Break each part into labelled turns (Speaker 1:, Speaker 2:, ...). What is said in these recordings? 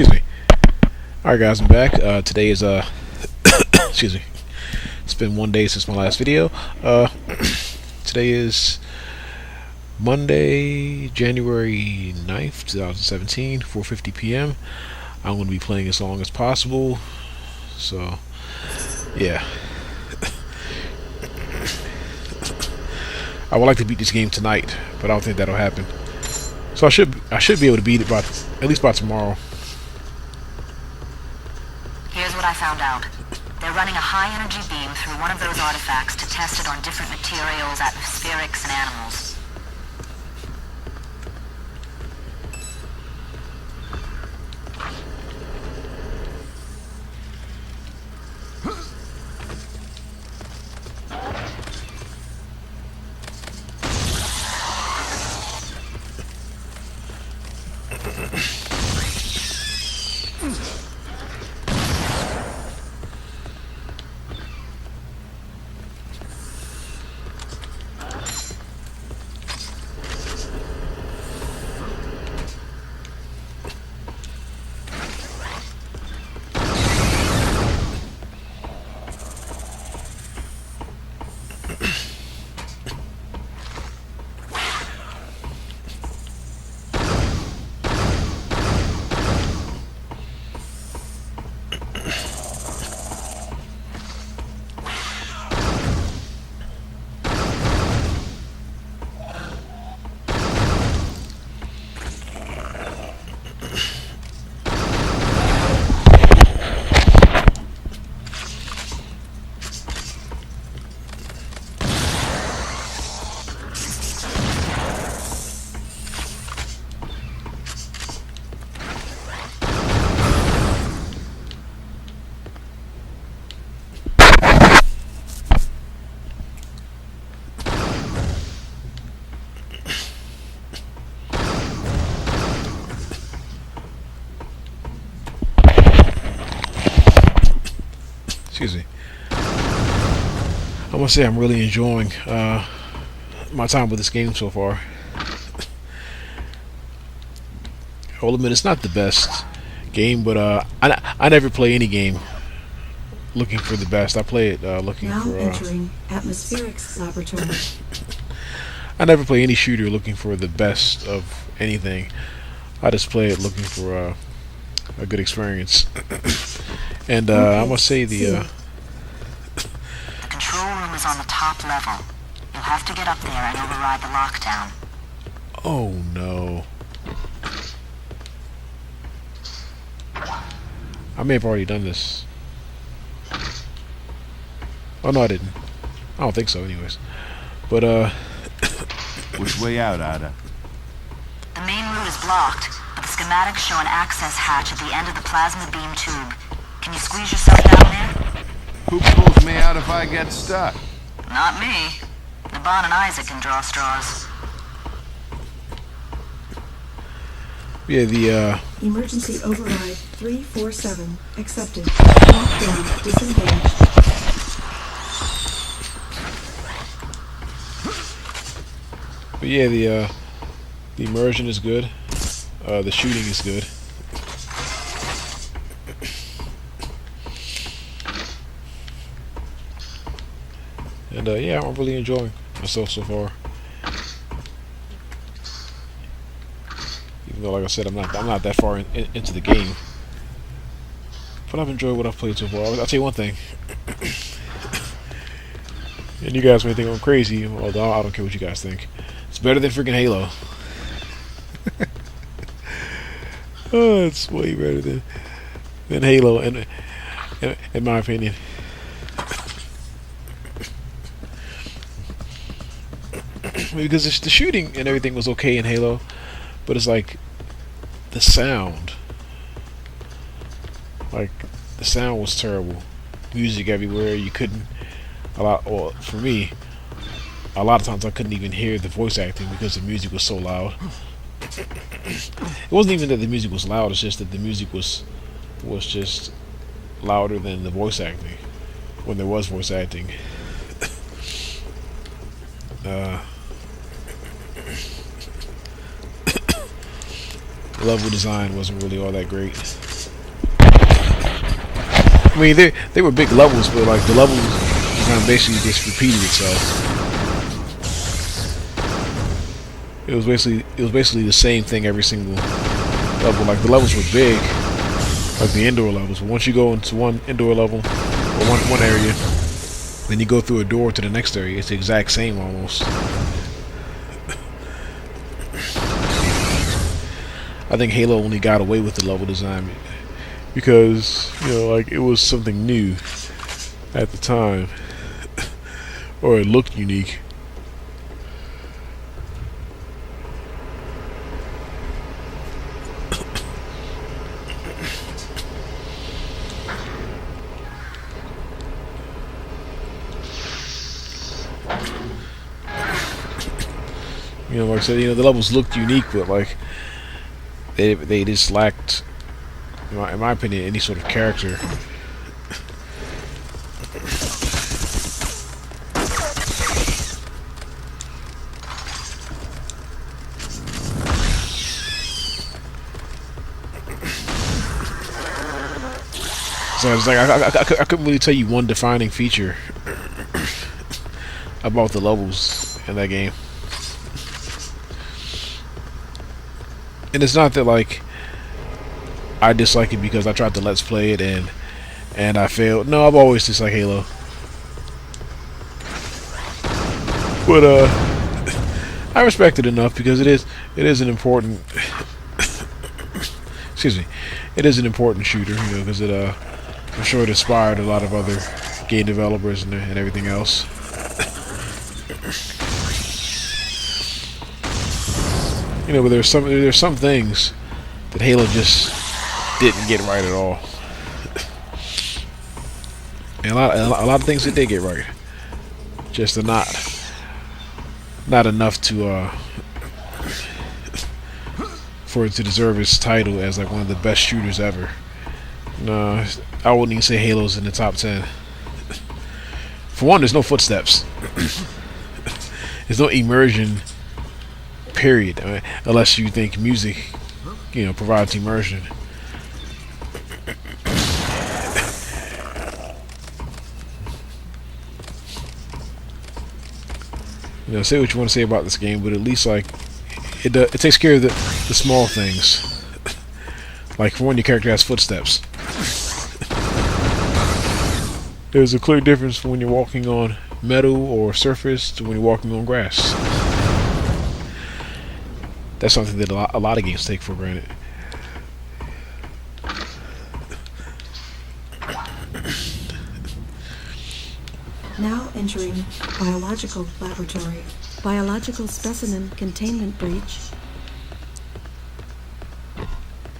Speaker 1: Excuse me. Alright guys, I'm back. Today is excuse me. It's been one day since my last video. Today is Monday, January 9th, 2017, 4:50 p.m. I'm going to be playing as long as possible. So, yeah. I would like to beat this game tonight, but I don't think that'll happen. So I should be able to beat it by at least by tomorrow.
Speaker 2: Here's what I found out. They're running a high-energy beam through one of those artifacts to test it on different materials, atmospherics, and animals.
Speaker 1: Excuse me. I must say I'm really enjoying my time with this game so far. I'll admit it's not the best game, but I never play any game looking for the best. I play it looking
Speaker 3: now
Speaker 1: for.
Speaker 3: Entering atmospherics laboratory.
Speaker 1: I never play any shooter looking for the best of anything. I just play it looking for a good experience. And I must say the
Speaker 2: control room is on the top level. You'll have to get up there and override the lockdown.
Speaker 1: oh no. I may have already done this. Oh no, I didn't. I don't think so anyways. But
Speaker 4: Which way out, Ada?
Speaker 2: The main route is blocked, but the schematics show an access hatch at the end of the plasma beam tube. Can you squeeze yourself down there?
Speaker 4: Who pulls me out if I get stuck?
Speaker 2: Not me. Naban and Isaac can draw straws.
Speaker 1: yeah, the
Speaker 3: Emergency override 347 accepted. Lockdown disengaged.
Speaker 1: but yeah, the immersion is good. The shooting is good. And yeah, I'm really enjoying myself so far. Even though, like I said, I'm not that far into the game, but I've enjoyed what I've played so far. I'll tell you one thing, and you guys may think I'm crazy, although I don't care what you guys think. It's better than freaking Halo. Oh, it's way better than Halo, in my opinion. Because the shooting and everything was okay in Halo, but it's like the sound. Like the sound was terrible. Music everywhere. You couldn't or for me, a lot of times I couldn't even hear the voice acting because the music was so loud. It wasn't even that the music was loud. It's just that the music was just louder than the voice acting when there was voice acting. The level design wasn't really all that great. I mean, they were big levels, but like the level design basically just repeated itself. It was basically the same thing every single level. Like the levels were big, like the indoor levels. But once you go into one indoor level or one area, then you go through a door to the next area. It's the exact same almost. I think Halo only got away with the level design because, you know, like it was something new at the time, or it looked unique. You know, like I said, you know, the levels looked unique, but like they just lacked, in my opinion, any sort of character. So it's like I couldn't really tell you one defining feature about the levels in that game. And it's not that like I dislike it because I tried to let's play it and I failed. No, I've always disliked Halo. But I respect it enough because it is an important excuse me, it is an important shooter, you know, because I'm sure it inspired a lot of other game developers and everything else. You know, but there's some things that Halo just didn't get right at all, and a lot of things it did get right, just are not enough to for it to deserve its title as like one of the best shooters ever. No, I wouldn't even say Halo's in the top 10. For one, there's no footsteps. There's no immersion. Period. I mean, unless you think music, you know, provides immersion. You know, say what you want to say about this game, but at least like it takes care of the small things. Like for one, your character has footsteps. There's a clear difference when you're walking on metal or surface to when you're walking on grass. That's something that a lot of games take for granted.
Speaker 3: Now entering biological laboratory. Biological specimen containment breach.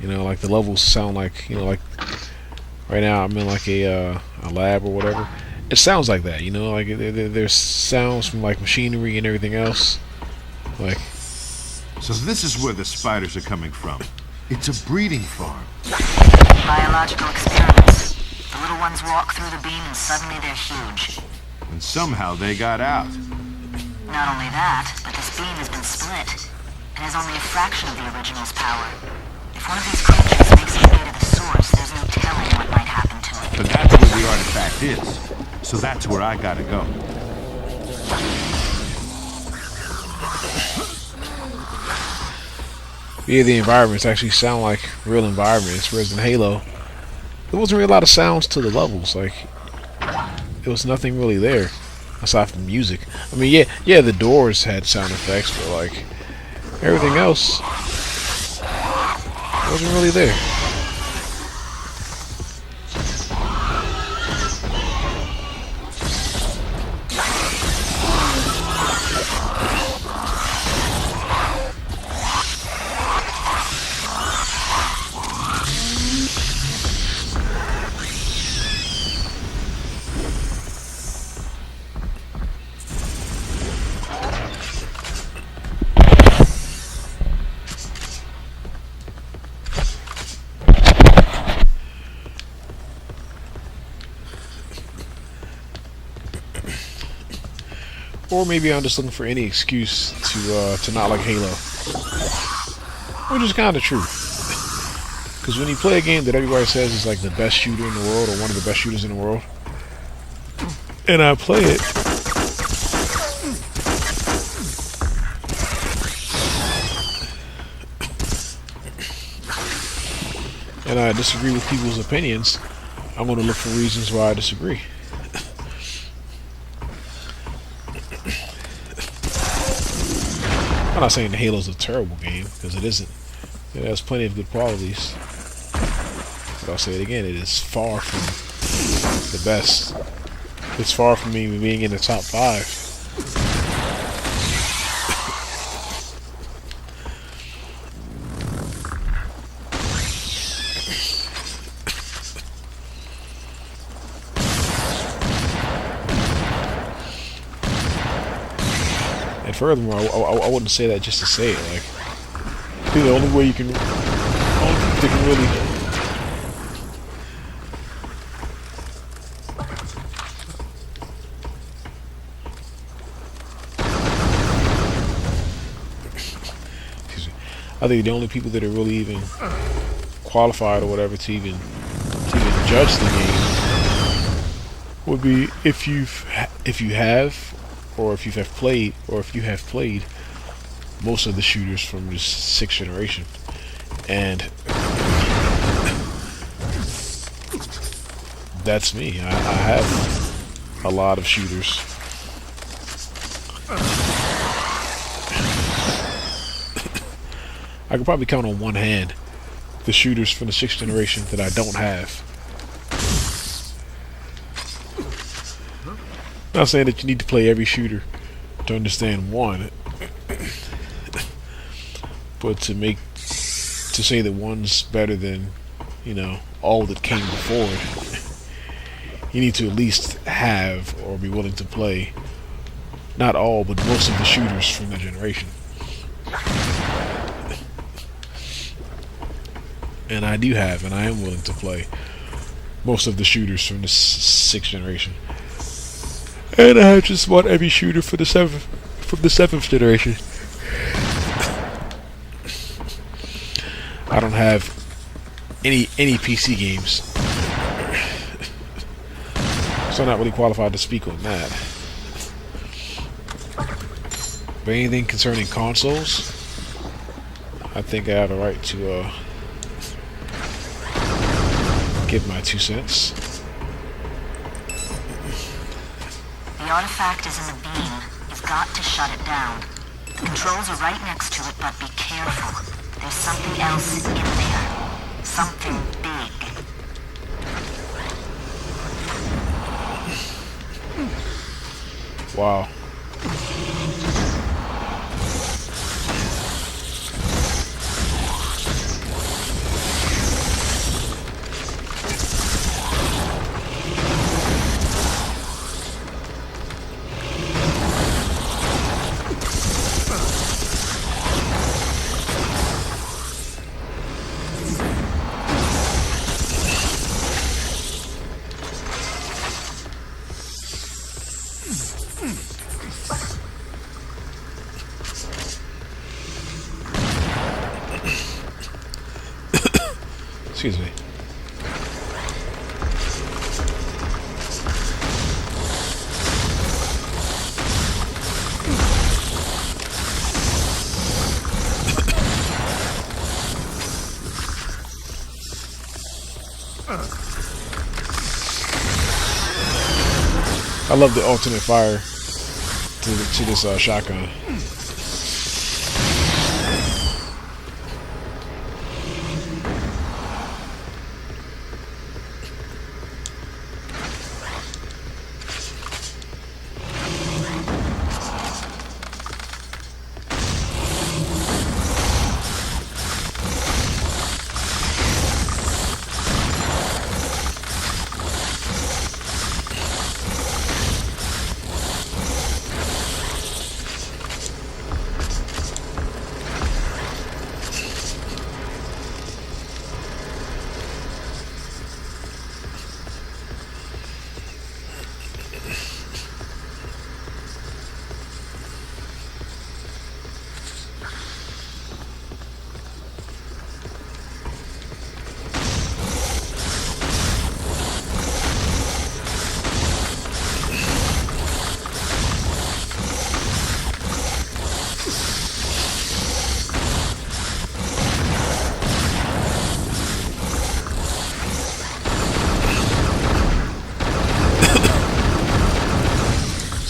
Speaker 1: You know, like the levels sound like, you know, like right now I'm in like a lab or whatever. It sounds like that, you know, like there's sounds from like machinery and everything else. Like,
Speaker 4: So this is where the spiders are coming from. It's a breeding farm.
Speaker 2: Biological experiments. The little ones walk through the beam and suddenly they're huge.
Speaker 4: And somehow they got out.
Speaker 2: Not only that, but this beam has been split. It has only a fraction of the original's power. If one of these creatures makes its way to the source, there's no telling what might happen to it.
Speaker 4: But that's where the artifact is. So that's where I gotta go.
Speaker 1: yeah, the environments actually sound like real environments, whereas in Halo, there wasn't really a lot of sounds to the levels. Like, there was nothing really there aside from music. I mean, yeah, the doors had sound effects, but like everything else wasn't really there. Or maybe I'm just looking for any excuse to not like Halo, which is kind of true. Because when you play a game that everybody says is like the best shooter in the world or one of the best shooters in the world, and I play it, and I disagree with people's opinions, I'm going to look for reasons why I disagree. I'm not saying Halo's a terrible game, because it isn't. It has plenty of good qualities. But I'll say it again, it is far from the best. It's far from me being in the top 5. And furthermore, I wouldn't say that just to say it. Like, I think the only way you can, only people that can really, I think the only people that are really even qualified or whatever to even judge the game would be if you have played most of the shooters from the 6th generation, and that's me. I have a lot of shooters. I could probably count on one hand the shooters from the 6th generation that I don't have. Not saying that you need to play every shooter to understand one, but to say that one's better than, all that came before it, you need to at least have or be willing to play not all but most of the shooters from that generation. And I do have, and I am willing to play most of the shooters from the 6th generation. And I have just bought every shooter for the 7th generation. I don't have any PC games, so I'm not really qualified to speak on that. But anything concerning consoles, I think I have a right to give my 2 cents.
Speaker 2: The artifact is in the beam. You've got to shut it down. The controls are right next to it, but be careful. There's something else in there. Something big.
Speaker 1: Wow. Excuse me. I love the alternate fire to this shotgun.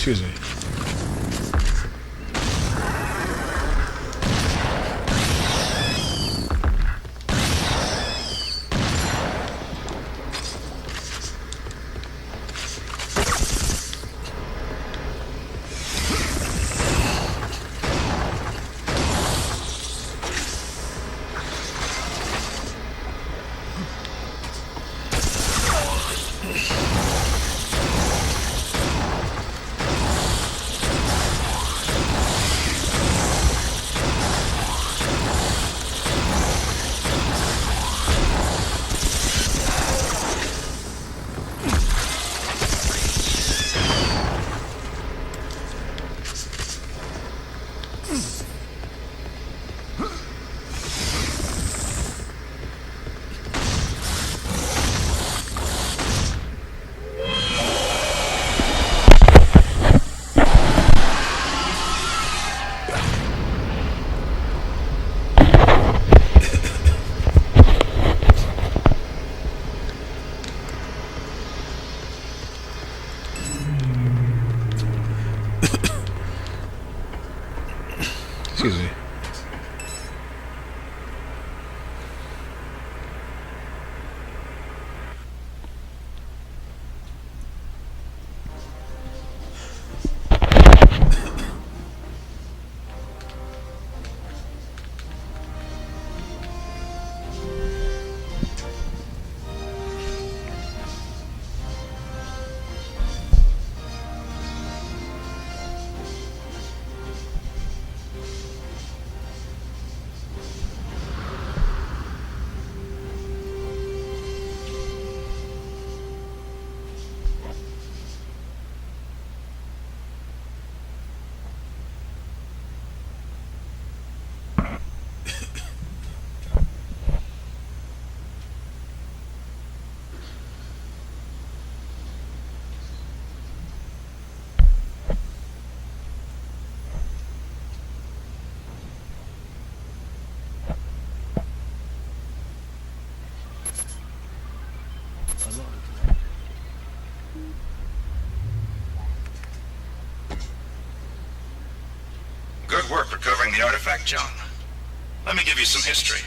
Speaker 1: Excuse me. Excuse me.
Speaker 5: Good work recovering the artifact, John. Let me give you some history.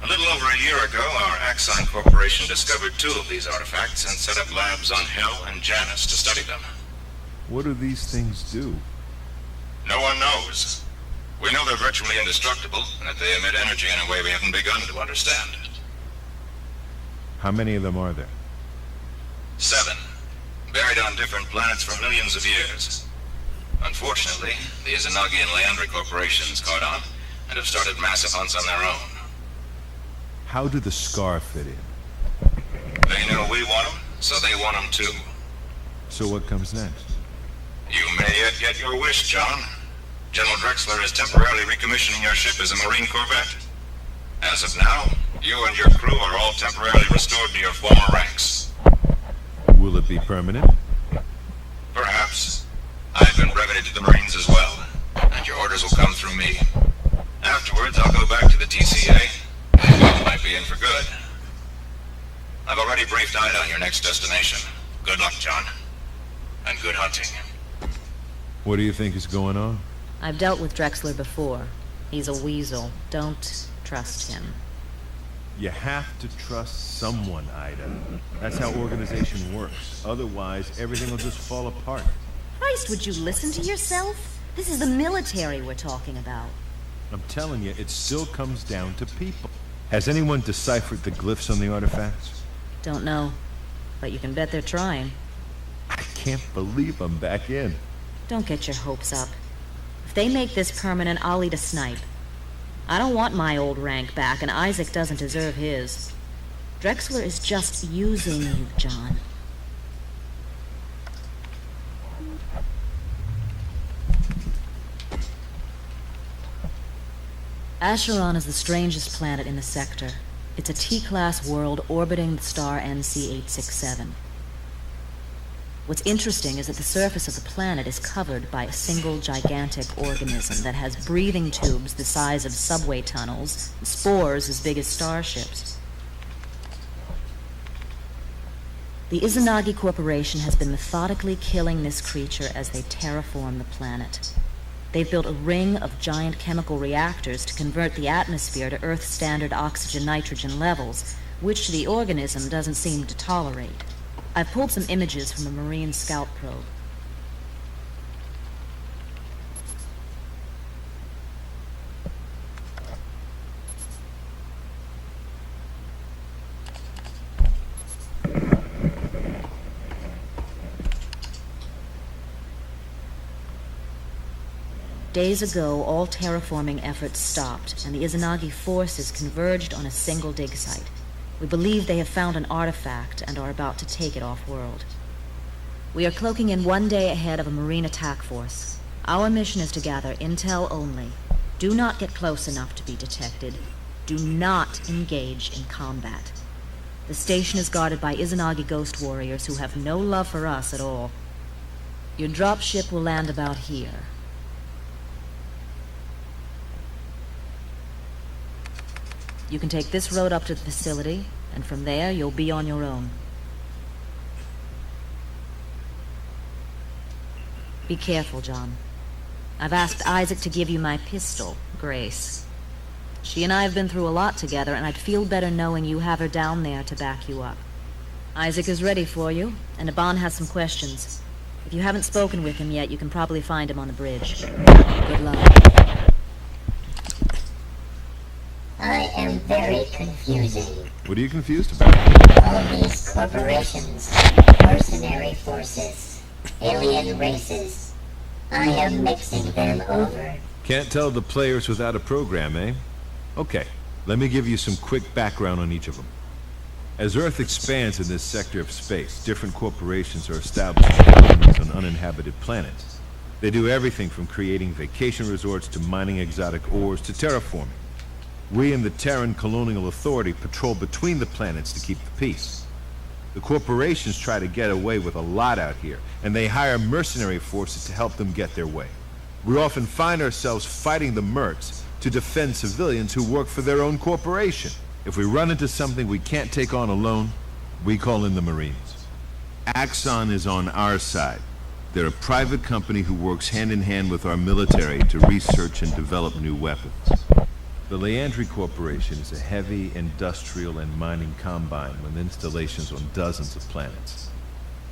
Speaker 5: A little over a year ago, our Axon Corporation discovered 2 of these artifacts and set up labs on Hell and Janus to study them.
Speaker 4: What do these things do?
Speaker 5: No one knows. We know they're virtually indestructible, and that they emit energy in a way we haven't begun to understand.
Speaker 4: How many of them are there?
Speaker 5: 7. Buried on different planets for millions of years. Unfortunately, the Izanagi and Leandri corporations caught on and have started massive hunts on their own.
Speaker 4: How do the Scar fit in?
Speaker 5: They know we want them, so they want them too.
Speaker 4: So what comes next?
Speaker 5: You may yet get your wish, John. General Drexler is temporarily recommissioning your ship as a Marine corvette. As of now, you and your crew are all temporarily restored to your former ranks.
Speaker 4: Will it be permanent?
Speaker 5: Perhaps. I've been breveted to the Marines as well, and your orders will come through me. Afterwards, I'll go back to the TCA, and you might be in for good. I've already briefed Ida on your next destination. Good luck, John. And good hunting.
Speaker 4: What do you think is going on?
Speaker 2: I've dealt with Drexler before. He's a weasel. Don't trust him.
Speaker 4: You have to trust someone, Ida. That's how organization works. Otherwise, everything will just fall apart.
Speaker 2: Christ, would you listen to yourself? This is the military we're talking about.
Speaker 4: I'm telling you, it still comes down to people. Has anyone deciphered the glyphs on the artifacts?
Speaker 2: Don't know, but you can bet they're trying.
Speaker 4: I can't believe I'm back in.
Speaker 2: Don't get your hopes up. If they make this permanent, I'll eat a snipe. I don't want my old rank back, and Isaac doesn't deserve his. Drexler is just using you, John. Acheron is the strangest planet in the sector. It's a T-class world orbiting the star NC-867. What's interesting is that the surface of the planet is covered by a single gigantic organism that has breathing tubes the size of subway tunnels, and spores as big as starships. The Izanagi Corporation has been methodically killing this creature as they terraform the planet. They've built a ring of giant chemical reactors to convert the atmosphere to Earth-standard oxygen-nitrogen levels, which the organism doesn't seem to tolerate. I've pulled some images from a marine scout probe. Days ago, all terraforming efforts stopped, and the Izanagi forces converged on a single dig site. We believe they have found an artifact and are about to take it off-world. We are cloaking in 1 day ahead of a marine attack force. Our mission is to gather intel only. Do not get close enough to be detected. Do not engage in combat. The station is guarded by Izanagi ghost warriors who have no love for us at all. Your dropship will land about here. You can take this road up to the facility, and from there you'll be on your own. Be careful, John. I've asked Isaac to give you my pistol, Grace. She and I have been through a lot together, and I'd feel better knowing you have her down there to back you up. Isaac is ready for you, and Aban has some questions. If you haven't spoken with him yet, you can probably find him on the bridge. Good luck.
Speaker 6: I am very confusing.
Speaker 4: What are you confused about?
Speaker 6: All these corporations, mercenary forces, alien races. I am mixing them over.
Speaker 4: Can't tell the players without a program, eh? Okay, let me give you some quick background on each of them. As Earth expands in this sector of space, different corporations are establishing colonies on uninhabited planets. They do everything from creating vacation resorts to mining exotic ores to terraforming. We and the Terran Colonial Authority patrol between the planets to keep the peace. The corporations try to get away with a lot out here, and they hire mercenary forces to help them get their way. We often find ourselves fighting the mercs to defend civilians who work for their own corporation. If we run into something we can't take on alone, we call in the Marines. Axon is on our side. They're a private company who works hand in hand with our military to research and develop new weapons. The Leandri Corporation is a heavy industrial and mining combine with installations on dozens of planets.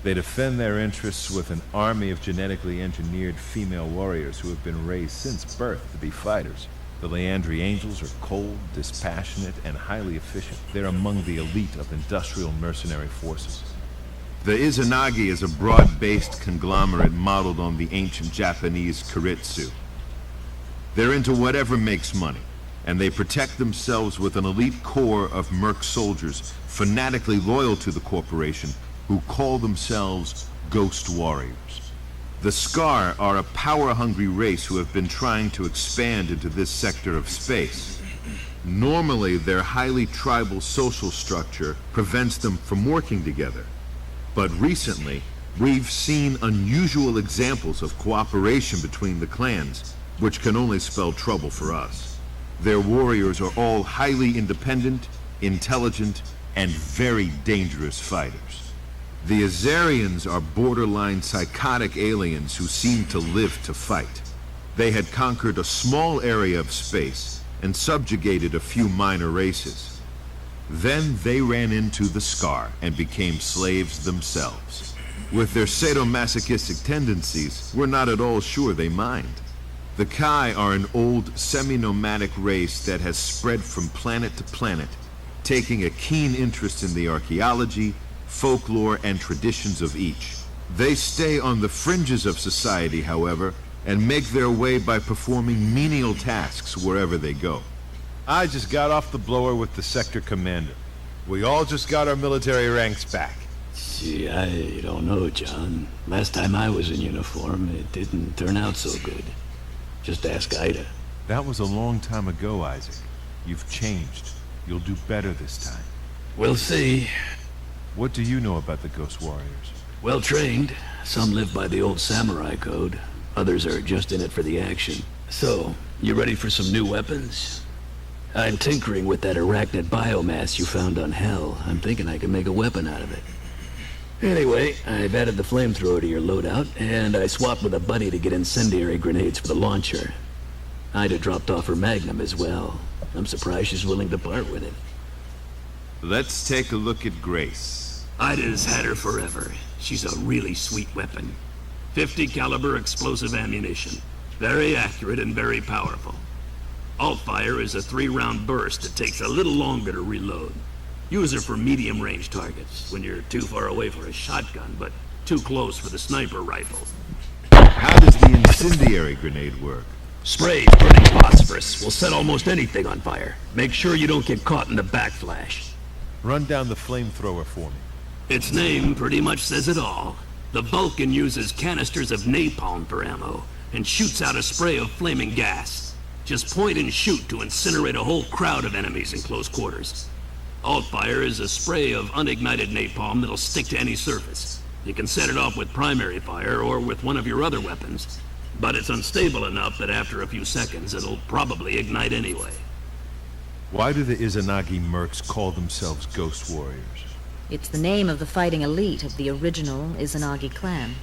Speaker 4: They defend their interests with an army of genetically engineered female warriors who have been raised since birth to be fighters. The Leandri Angels are cold, dispassionate, and highly efficient. They're among the elite of industrial mercenary forces. The Izanagi is a broad-based conglomerate modeled on the ancient Japanese Keiretsu. They're into whatever makes money, and they protect themselves with an elite corps of merc soldiers fanatically loyal to the corporation who call themselves Ghost Warriors. The Scar are a power-hungry race who have been trying to expand into this sector of space. Normally, their highly tribal social structure prevents them from working together. But recently, we've seen unusual examples of cooperation between the clans, which can only spell trouble for us. Their warriors are all highly independent, intelligent, and very dangerous fighters. The Azarians are borderline psychotic aliens who seem to live to fight. They had conquered a small area of space and subjugated a few minor races. Then they ran into the Scar and became slaves themselves. With their sadomasochistic tendencies, we're not at all sure they mind. The Kai are an old, semi-nomadic race that has spread from planet to planet, taking a keen interest in the archaeology, folklore, and traditions of each. They stay on the fringes of society, however, and make their way by performing menial tasks wherever they go. I just got off the blower with the sector commander. We all just got our military ranks back.
Speaker 7: See, I don't know, John. Last time I was in uniform, it didn't turn out so good. Just ask Ida.
Speaker 4: That was a long time ago, Isaac. You've changed. You'll do better this time.
Speaker 7: We'll see.
Speaker 4: What do you know about the Ghost Warriors?
Speaker 7: Well trained. Some live by the old samurai code. Others are just in it for the action. So, you ready for some new weapons? I'm tinkering with that arachnid biomass you found on Hell. I'm thinking I can make a weapon out of it. Anyway, I've added the flamethrower to your loadout, and I swapped with a buddy to get incendiary grenades for the launcher. Ida dropped off her Magnum as well. I'm surprised she's willing to part with it.
Speaker 4: Let's take a look at Grace.
Speaker 7: Ida's had her forever. She's a really sweet weapon. 50 caliber explosive ammunition. Very accurate and very powerful. Alt-fire is a 3-round burst that takes a little longer to reload. Use her for medium-range targets, when you're too far away for a shotgun, but too close for the sniper rifle.
Speaker 4: How does the incendiary grenade work?
Speaker 7: Sprays burning phosphorus will set almost anything on fire. Make sure you don't get caught in the backflash.
Speaker 4: Run down the flamethrower for me.
Speaker 7: Its name pretty much says it all. The Vulcan uses canisters of napalm for ammo, and shoots out a spray of flaming gas. Just point and shoot to incinerate a whole crowd of enemies in close quarters. Alt-fire is a spray of unignited napalm that'll stick to any surface. You can set it off with primary fire or with one of your other weapons, but it's unstable enough that after a few seconds it'll probably ignite anyway.
Speaker 4: Why do the Izanagi mercs call themselves Ghost Warriors?
Speaker 8: It's the name of the fighting elite of the original Izanagi clan.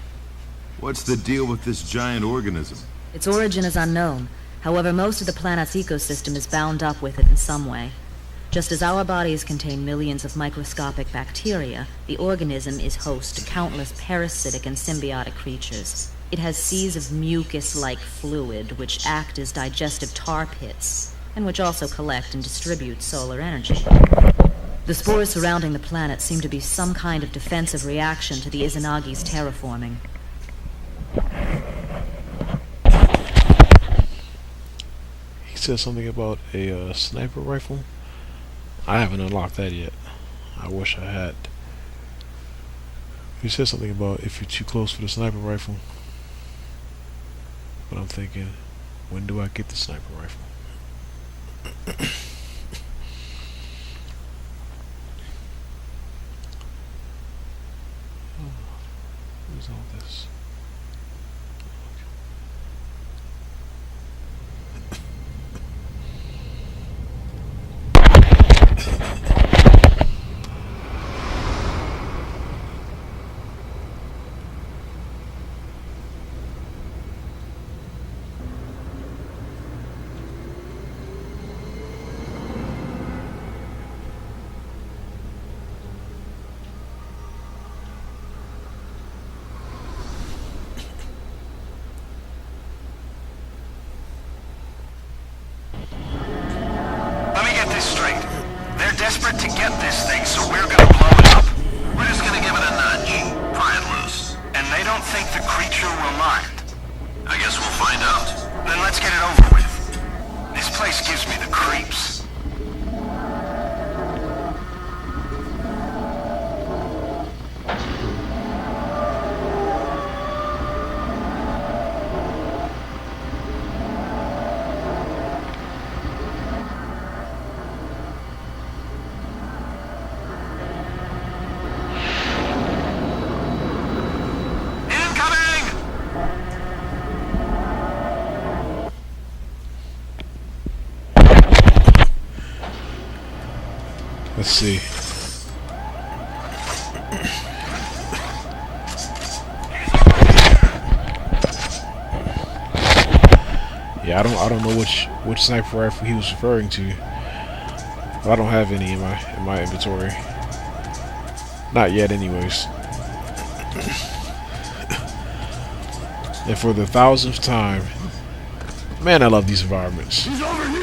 Speaker 4: What's the deal with this giant organism?
Speaker 8: Its origin is unknown. However, most of the planet's ecosystem is bound up with it in some way. Just as our bodies contain millions of microscopic bacteria, the organism is host to countless parasitic and symbiotic creatures. It has seas of mucus-like fluid which act as digestive tar pits, and which also collect and distribute solar energy. The spores surrounding the planet seem to be some kind of defensive reaction to the Izanagi's terraforming.
Speaker 1: He said something about a sniper rifle. I haven't unlocked that yet. I wish I had. He said something about if you're too close for the sniper rifle. But I'm thinking, when do I get the sniper rifle? Where's all this?
Speaker 5: Let me get this straight. They're desperate to get this thing, so we're gonna blow it up. We're just gonna give it a nudge. Pry it loose. And they don't think the creature will mind. I guess we'll find out. Then let's get it over with. This place gives me the creeps.
Speaker 1: Let's see. Yeah, I don't know which sniper rifle he was referring to. But I don't have any in my inventory. Not yet, anyways. And for the 1000th time, man, I love these environments.
Speaker 7: He's over here!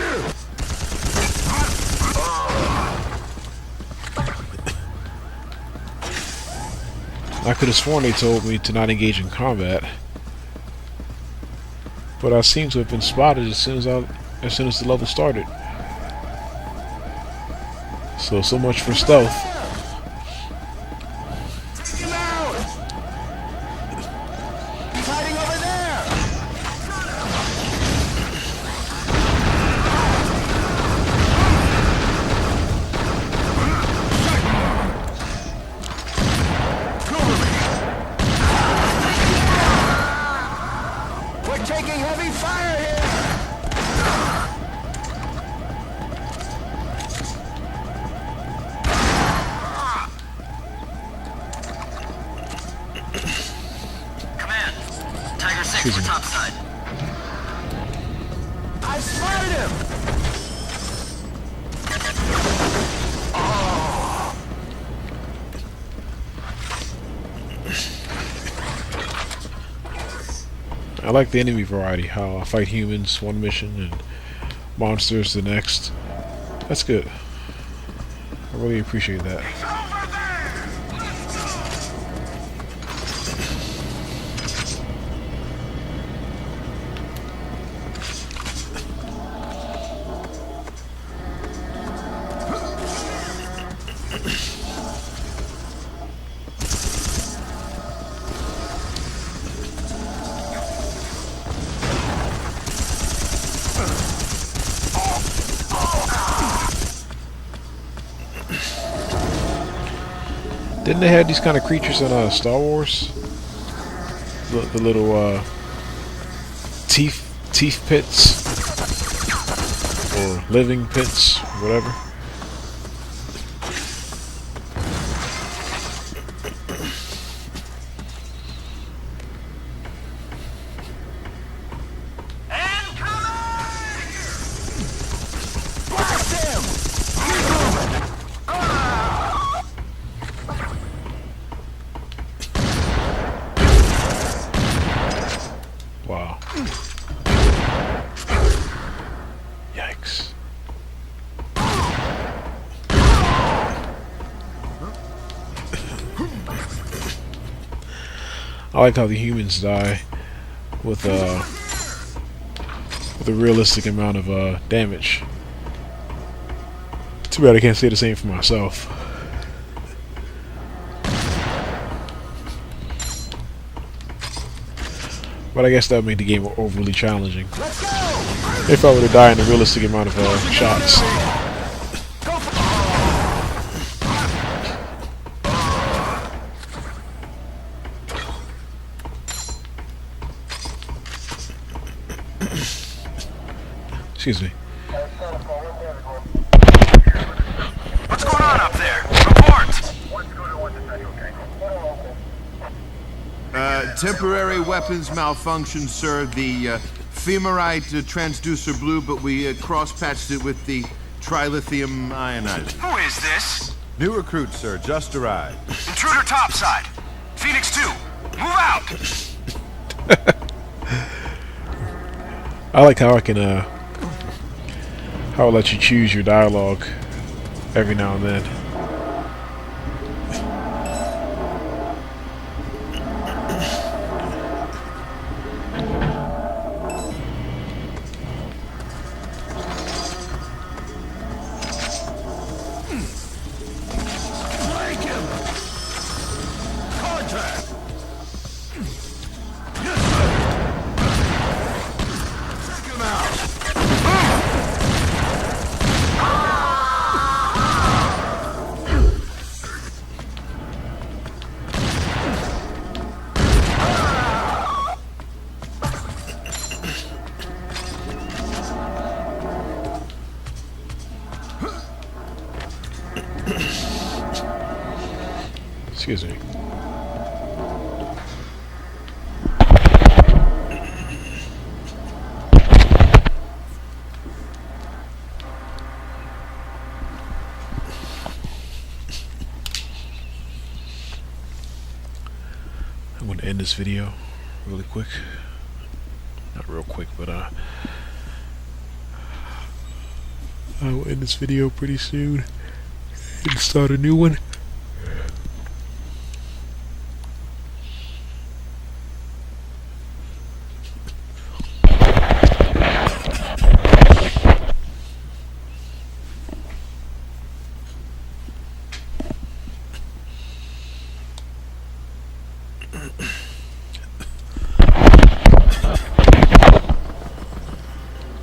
Speaker 1: I could have sworn they told me to not engage in combat, but I seem to have been spotted as soon as the level started. So much for stealth. Excuse me.
Speaker 7: Topside.
Speaker 9: I spotted him!
Speaker 1: I like the enemy variety, how I fight humans one mission and monsters the next. That's good. I really appreciate that. Didn't they have these kind of creatures in Star Wars? The little teeth pits or living pits, whatever. Wow. Yikes. I like how the humans die with a realistic amount of damage. Too bad I can't say the same for myself. But I guess that would make the game overly challenging. If I were to die in a realistic amount of shots. Excuse me.
Speaker 9: What's going on up there? Report!
Speaker 4: Temporary weapons malfunction, sir. The femarite transducer blew, but we cross-patched it with the trilithium ionizer.
Speaker 9: Who is this?
Speaker 4: New recruit, sir. Just arrived.
Speaker 9: Intruder topside. Phoenix 2. Move out!
Speaker 1: I like how I can how I'll let you choose your dialogue every now and then. Excuse me. I'm going to end this video really quick. Not real quick, but I will end this video pretty soon and start a new one.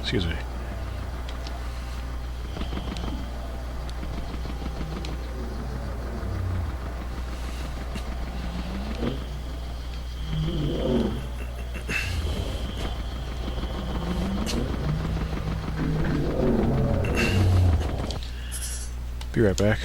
Speaker 1: Excuse me. Be right back.